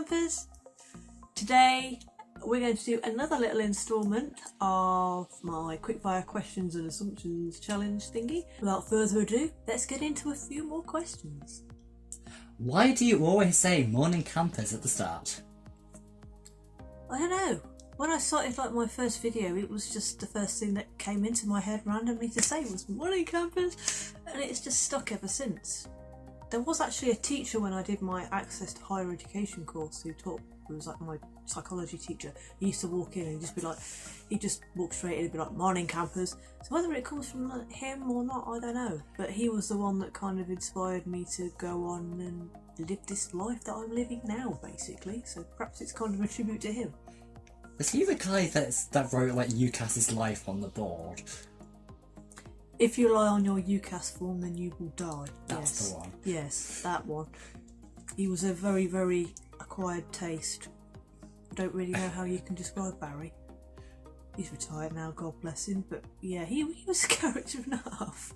campers! Today we're going to do another little instalment of my Quickfire questions and assumptions challenge thingy. Without further ado, let's get into a few more questions. Why do you always say morning campers at the start? I don't know. When I started my first video, it was just the first thing that came into my head randomly to say was morning campers, and it's just stuck ever since. There was actually a teacher when I did my Access to Higher Education course who was like my psychology teacher. He used to walk in and just be like, he'd just walk straight in and be like, morning campers. So whether it comes from him or not, I don't know. But he was the one that kind of inspired me to go on and live this life that I'm living now, basically. So perhaps it's kind of a tribute to him. Is he the guy that wrote like UCAS's life on the board? If you lie on your UCAS form, then you will die. That's yes. the one. Yes, that one. He was a very, very acquired taste. I don't really know how you can describe Barry. He's retired now, God bless him, but yeah, he was a character and a half.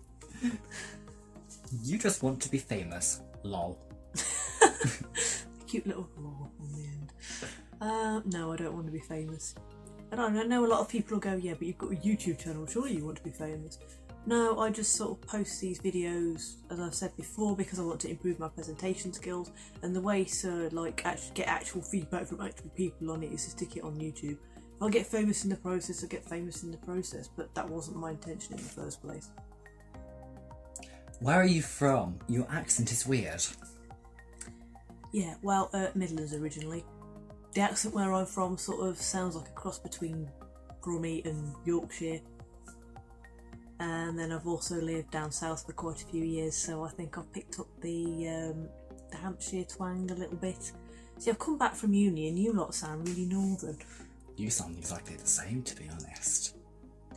You just want to be famous. Lol. Cute little lol on the end. No, I don't want to be famous. I know a lot of people will go, yeah, but you've got a YouTube channel, surely you want to be famous. No, I just sort of post these videos, as I've said before, because I want to improve my presentation skills, and the way to get actual feedback from actual people on it is to stick it on YouTube. If I get famous in the process, I get famous in the process, but that wasn't my intention in the first place. Where are you from? Your accent is weird. Yeah, well, Midlands originally. The accent where I'm from sort of sounds like a cross between Brummie and Yorkshire. And then I've also lived down south for quite a few years, so I think I've picked up the Hampshire twang a little bit. See, I've come back from uni and you lot sound really northern. You sound exactly the same, to be honest.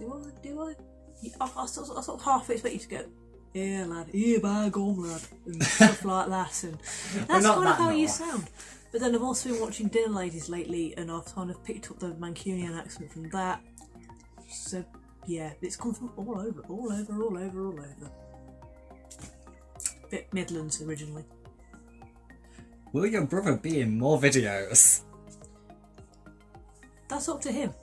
Do I? I sort of half expect you to go, yeah lad, here by gum lad, and stuff like that, and that's kind of how you sound. But then I've also been watching Dinner Ladies lately, and I've kind of picked up the Mancunian accent from that. So yeah, it's come from all over. Bit Midlands originally. Will your brother be in more videos? That's up to him.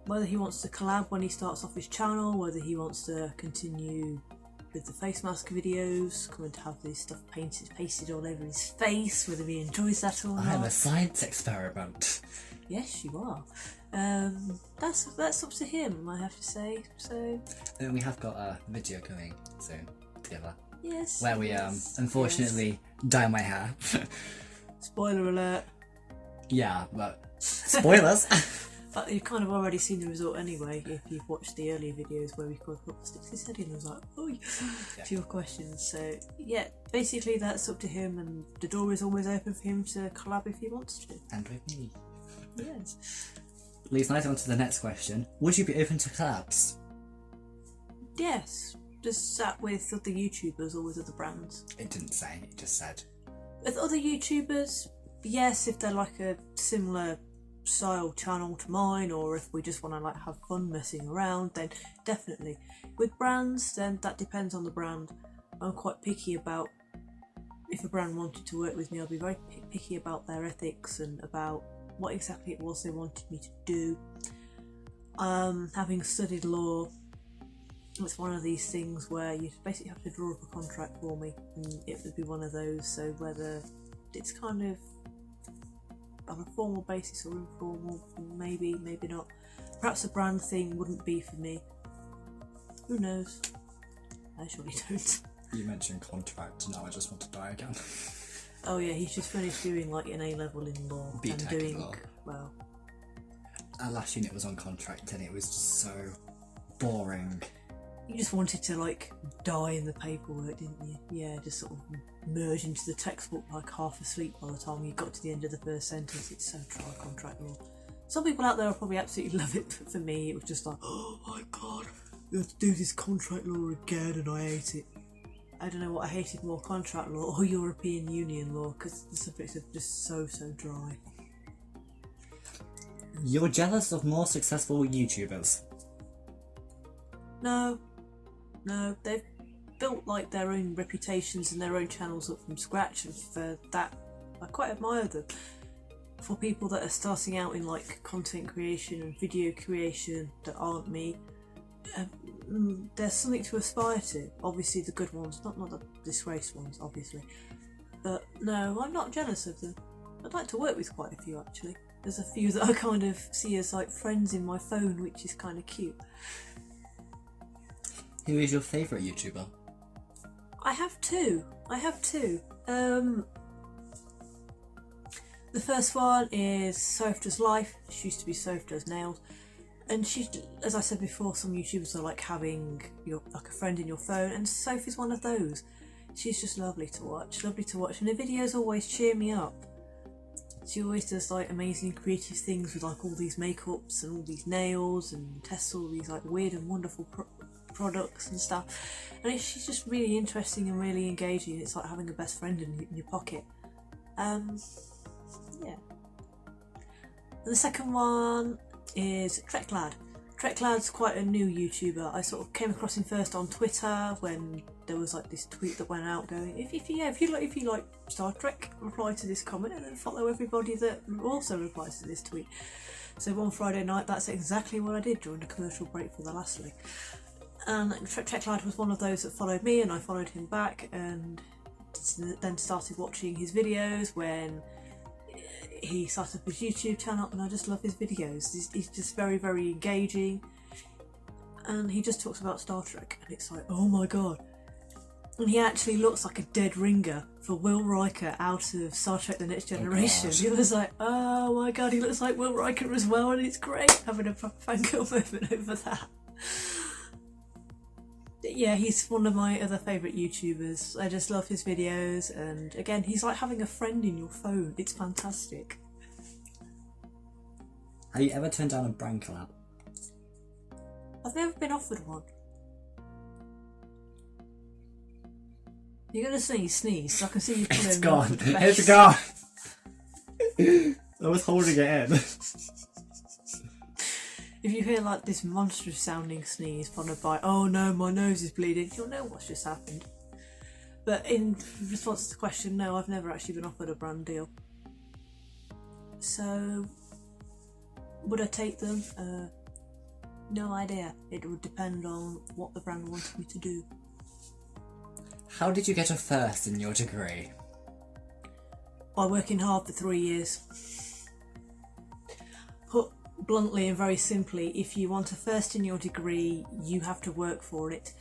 Whether he wants to collab when he starts off his channel, whether he wants to continue with the face mask videos, coming to have this stuff pasted all over his face, whether he enjoys that or not. I am a science experiment. Yes, you are. That's up to him, I have to say. So. And we have got a video coming soon together. Yes. Where we unfortunately dye my hair. Spoiler alert. Yeah, but spoilers. But you've kind of already seen the result anyway if you've watched the earlier videos where we could put sticks his head in and was like, oh, yeah. To your questions. So yeah, basically that's up to him, and the door is always open for him to collab if he wants to. And with me. Yes. Leads nicely on to the next question. Would you be open to collabs? Yes. Just sat with other YouTubers or with other brands. It didn't say, it just said. With other YouTubers, yes, if they're like a similar style channel to mine, or if we just want to have fun messing around, then definitely. With brands, then that depends on the brand. I'm quite picky about, if a brand wanted to work with me, I'd be very picky about their ethics and about what exactly it was they wanted me to do. Having studied law, it's one of these things where you basically have to draw up a contract for me, and it would be one of those. So whether it's kind of on a formal basis or informal, maybe not. Perhaps a brand thing wouldn't be for me. Who knows? I surely don't. You mentioned contract, now I just want to die again. Oh yeah, he's just finished doing an A-level in law. B.Tech and doing, in law. Well, Our last unit was on contract and it was just so boring. you just wanted to die in the paperwork, didn't you? Yeah, just sort of merge into the textbook half asleep by the time you got to the end of the first sentence. It's so dry, contract law. Some people out there will probably absolutely love it, but for me it was just oh my god, we have to do this contract law again, and I hate it. I don't know what I hated more, contract law or European Union law, because the subjects are just so dry. You're jealous of more successful YouTubers? No, they've built their own reputations and their own channels up from scratch, and for that I quite admire them. for people that are starting out in like content creation and video creation that aren't me, there's something to aspire to. Obviously the good ones, not the disgraced ones, obviously. But no, I'm not jealous of them. I'd like to work with quite a few actually. There's a few that I kind of see as like friends in my phone, which is kind of cute. Who is your favourite YouTuber? I have two. The first one is Soph Life. She used to be Soph Does Nails. And she, as I said before, some YouTubers are like having like a friend in your phone, and Soph is one of those. She's just lovely to watch, and her videos always cheer me up. She always does like amazing creative things with like all these makeups and all these nails, and tests all these like weird and wonderful products and stuff. And she's just really interesting and really engaging. It's like having a best friend in your pocket. Yeah. And the second one is Treklad. Treklad's quite a new YouTuber. I sort of came across him first on Twitter when there was like this tweet that went out going, if you like Star Trek, reply to this comment and then follow everybody that also replies to this tweet. So one Friday night, that's exactly what I did during the commercial break for the last league. And Treklad was one of those that followed me, and I followed him back, and then started watching his videos when he started up his YouTube channel, and I just love his videos. He's just very, very engaging, and he just talks about Star Trek, and it's like, oh my god. And he actually looks like a dead ringer for Will Riker out of Star Trek The Next Generation. It was like, oh my god, he looks like Will Riker as well, and it's great having a fangirl moment over that. Yeah, he's one of my other favourite YouTubers. I just love his videos, and again, he's like having a friend in your phone. It's fantastic. Have you ever turned down a brand collab? I've never been offered one. You're gonna sneeze, so I can see you pulling. It's gone. It's gone. I was holding it in. If you hear like this monstrous sounding sneeze followed by, oh no, my nose is bleeding, you'll know what's just happened. But in response to the question, no, I've never actually been offered a brand deal. So, would I take them? No idea. It would depend on what the brand wanted me to do. How did you get a first in your degree? By working hard for 3 years. Put bluntly and very simply, if you want a first in your degree, you have to work for it.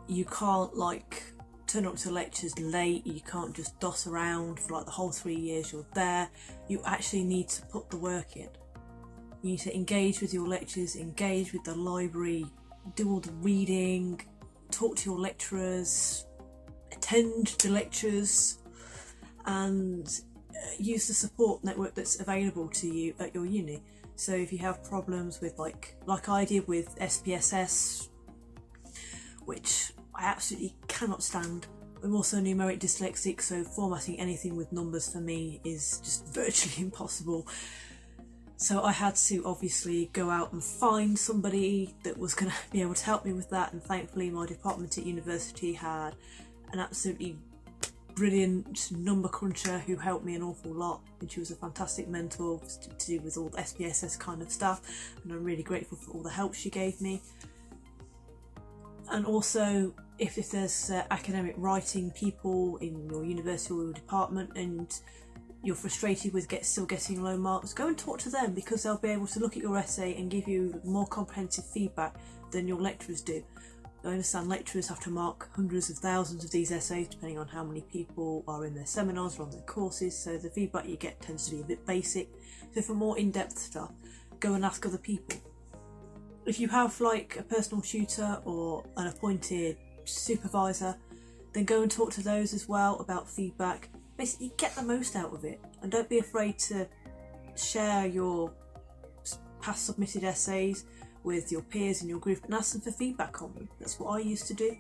You can't like turn up to lectures late, you can't just doss around for like the whole 3 years you're there. You actually need to put the work in. You need to engage with your lectures, engage with the library, do all the reading, talk to your lecturers, attend the lectures, and use the support network that's available to you at your uni. So if you have problems with like I did with SPSS, which I absolutely cannot stand. I'm also numeric dyslexic, so formatting anything with numbers for me is just virtually impossible. So I had to obviously go out and find somebody that was going to be able to help me with that, and thankfully my department at university had an absolutely brilliant number cruncher who helped me an awful lot, and she was a fantastic mentor to do with all the SPSS kind of stuff, and I'm really grateful for all the help she gave me. And also, if there's academic writing people in your university or your department and you're frustrated with still getting low marks, go and talk to them, because they'll be able to look at your essay and give you more comprehensive feedback than your lecturers do. I understand lecturers have to mark hundreds of thousands of these essays depending on how many people are in their seminars or on their courses, so the feedback you get tends to be a bit basic. So for more in-depth stuff, go and ask other people. If you have like a personal tutor or an appointed supervisor, then go and talk to those as well about feedback. Basically get the most out of it, and don't be afraid to share your past submitted essays with your peers in your group and ask them for feedback on them. That's what I used to do.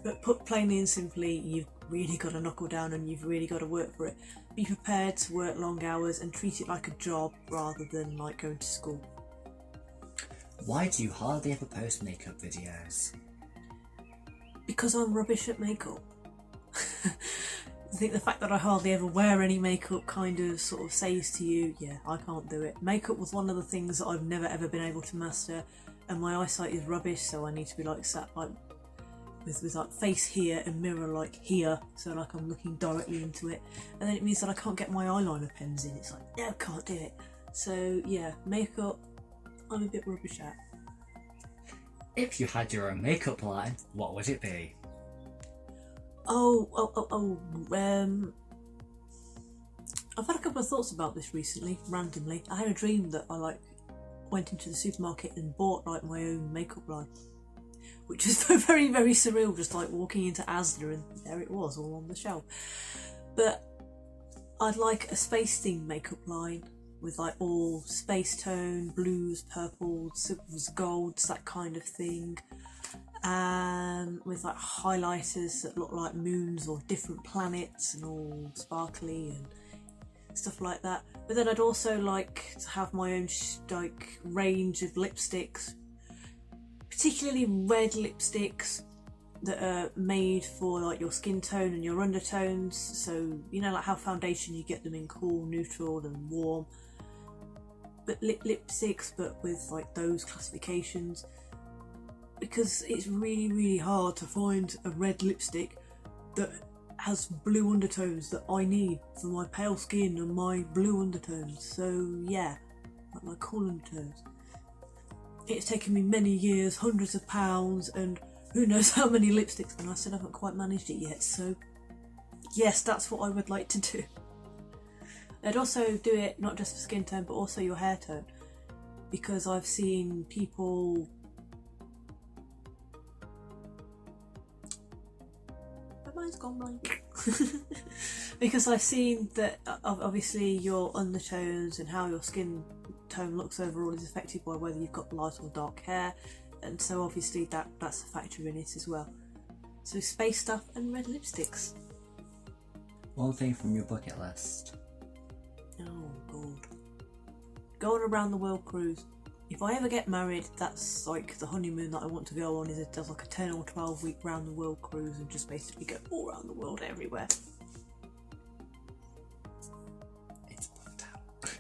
But put plainly and simply, you've really got to knuckle down and you've really got to work for it. Be prepared to work long hours and treat it like a job rather than like going to school. Why do you hardly ever post makeup videos? Because I'm rubbish at makeup. think the fact that I hardly ever wear any makeup kind of sort of says to you, yeah, I can't do it. Makeup was one of the things that I've never ever been able to master, and my eyesight is rubbish, so I need to be like sat like with like face here and mirror like here, so like I'm looking directly into it, and then it means that I can't get my eyeliner pens in. It's like, no, can't do it. So yeah, makeup I'm a bit rubbish at. If you had your own makeup line, what would it be? I've had a couple of thoughts about this recently, randomly. I had a dream that I like went into the supermarket and bought like my own makeup line, which is very, very surreal, just like walking into Asda and there it was, all on the shelf. But I'd like a space themed makeup line with like all space tone, blues, purples, silvers, golds, that kind of thing. With like highlighters that look like moons or different planets and all sparkly and stuff like that. But then I'd also like to have my own like range of lipsticks, particularly red lipsticks that are made for like your skin tone and your undertones. So you know, like how foundation you get them in cool, neutral and warm, but lipsticks but with like those classifications, because it's really, really hard to find a red lipstick that has blue undertones that I need for my pale skin and my blue undertones. So yeah, like my cool undertones. It's taken me many years, hundreds of pounds, and who knows how many lipsticks, and I still haven't quite managed it yet. So yes, that's what I would like to do. I'd also do it not just for skin tone but also your hair tone, because I've seen people... My mind's gone blank. Because I've seen that obviously your undertones and how your skin tone looks overall is affected by whether you've got light or dark hair, and so obviously that's a factor in it as well. So space stuff and red lipsticks. One thing from your bucket list. Oh god. Go on a round the world cruise. If I ever get married, that's like the honeymoon that I want to go on, is it does like a 10 or 12 week round the world cruise and just basically go all around the world everywhere. It's booked out.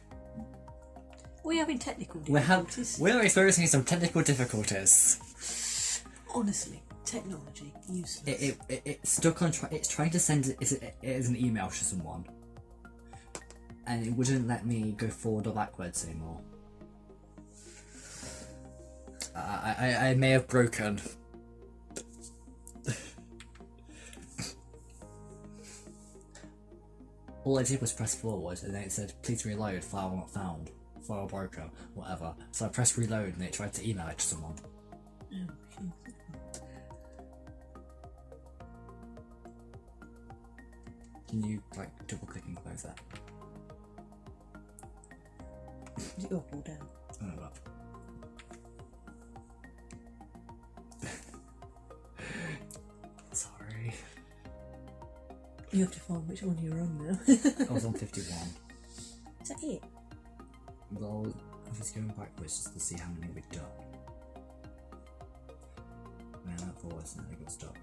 We're having technical difficulties. We're experiencing some technical difficulties. Honestly, technology, useless. It's stuck on, it's trying to send it as an email to someone, and it wouldn't let me go forward or backwards anymore. I may have broken. All I did was press forward, and then it said, please reload, file not found, file broken, whatever. So I pressed reload and it tried to email it to someone. Can you like double click and close that? Is it up or down? Oh, up. Sorry. You have to find which one you're on now. I was on 51. Is that it? Well, I was going backwards just to see how many we'd done. And then that forwards and then I got stuck.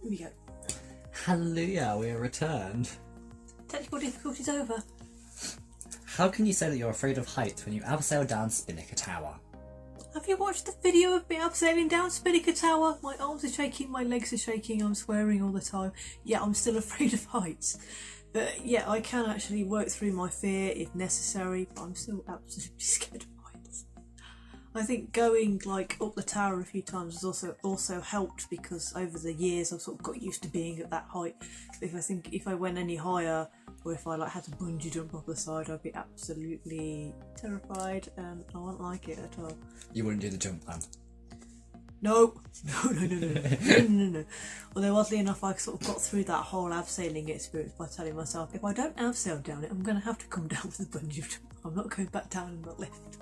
Here we go. Hallelujah, we are returned. Technical difficulties over. How can you say that you're afraid of heights when you abseil down Spinnaker Tower? Have you watched the video of me abseiling down Spinnaker Tower? My arms are shaking, my legs are shaking, I'm swearing all the time. Yeah, I'm still afraid of heights. But yeah, I can actually work through my fear if necessary, but I'm still absolutely scared of heights. I think going like up the tower a few times has also helped, because over the years I've sort of got used to being at that height. If I went any higher, or if I like had to bungee jump off the side, I'd be absolutely terrified and I wouldn't like it at all. You wouldn't do the jump plan? No. No. Although oddly enough, I sort of got through that whole abseiling experience by telling myself, if I don't abseil down it, I'm going to have to come down with a bungee jump. I'm not going back down in the lift.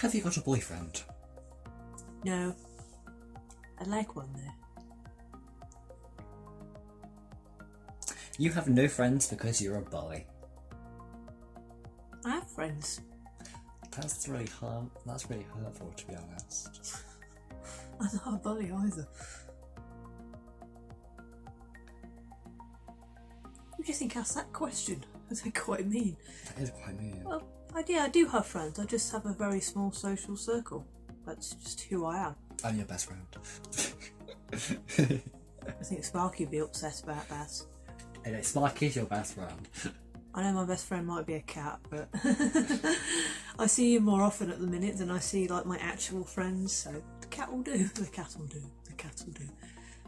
Have you got a boyfriend? No. I'd like one though. You have no friends because you're a bully. I have friends. That's really hard. That's really hurtful, to be honest. I'm not a bully either. Who do you think asked that question? That's quite mean. That is quite mean. Well, I do have friends. I just have a very small social circle. That's just who I am. I'm your best friend. I think Sparky would be upset about that. Anyway, Sparky's your best friend. I know my best friend might be a cat, but I see you more often at the minute than I see like my actual friends, so the cat will do. The cat will do. The cat will do.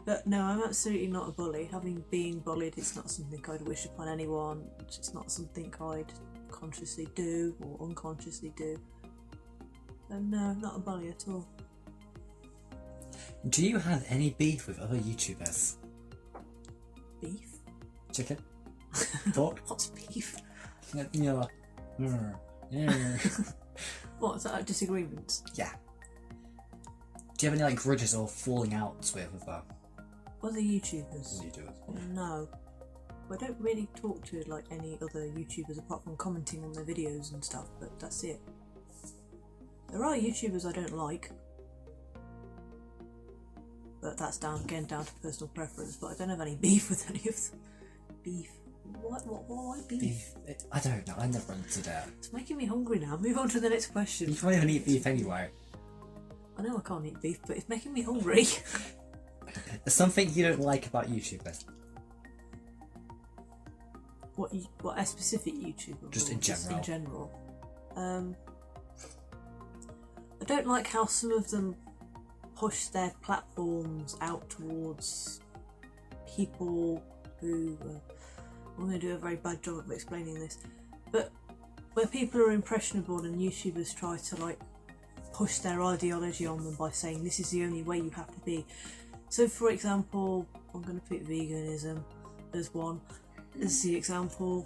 But no, I'm absolutely not a bully. Having been bullied, it's not something I'd wish upon anyone. It's not something I'd consciously do or unconsciously do. So no, not a bully at all. Do you have any beef with other YouTubers? Beef? Chicken? Pork? What's beef? Yeah. What, is that disagreements? Yeah. Do you have any like grudges or falling outs with Other YouTubers? YouTubers? No. I don't really talk to like any other YouTubers apart from commenting on their videos and stuff, but that's it. There are YouTubers I don't like, but that's down to personal preference, but I don't have any beef with any of them. Beef? Why beef? I don't know, I never understood that. It's making me hungry now. Move on to the next question. You can't even eat beef anyway. I know I can't eat beef, but it's making me hungry. There's something you don't like about YouTubers. What a specific YouTuber? Just in general. Just in general. I don't like how some of them push their platforms out towards people who... I'm going to do a very bad job of explaining this, but where people are impressionable and YouTubers try to like push their ideology on them by saying this is the only way you have to be. So for example, I'm going to pick veganism as one as the example.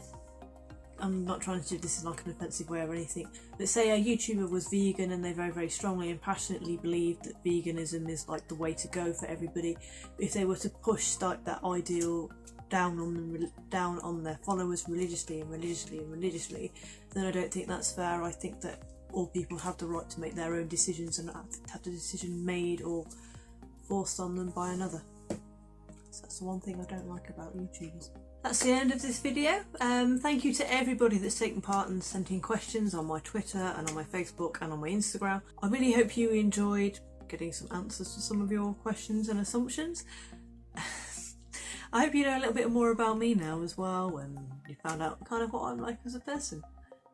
I'm not trying to do this in like an offensive way or anything, but say a YouTuber was vegan and they very, very strongly and passionately believed that veganism is like the way to go for everybody. If they were to push like that ideal down on their followers religiously, then I don't think that's fair. I think that all people have the right to make their own decisions and have the decision made or forced on them by another. So that's the one thing I don't like about YouTubers. That's the end of this video. Thank you to everybody that's taken part and sent in questions on my Twitter and on my Facebook and on my Instagram. I really hope you enjoyed getting some answers to some of your questions and assumptions. I hope you know a little bit more about me now as well, and you found out kind of what I'm like as a person.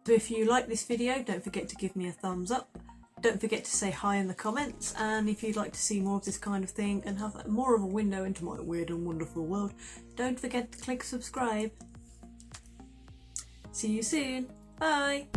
So if you like this video, don't forget to give me a thumbs up. Don't forget to say hi in the comments, and if you'd like to see more of this kind of thing and have more of a window into my weird and wonderful world, don't forget to click subscribe. See you soon. Bye.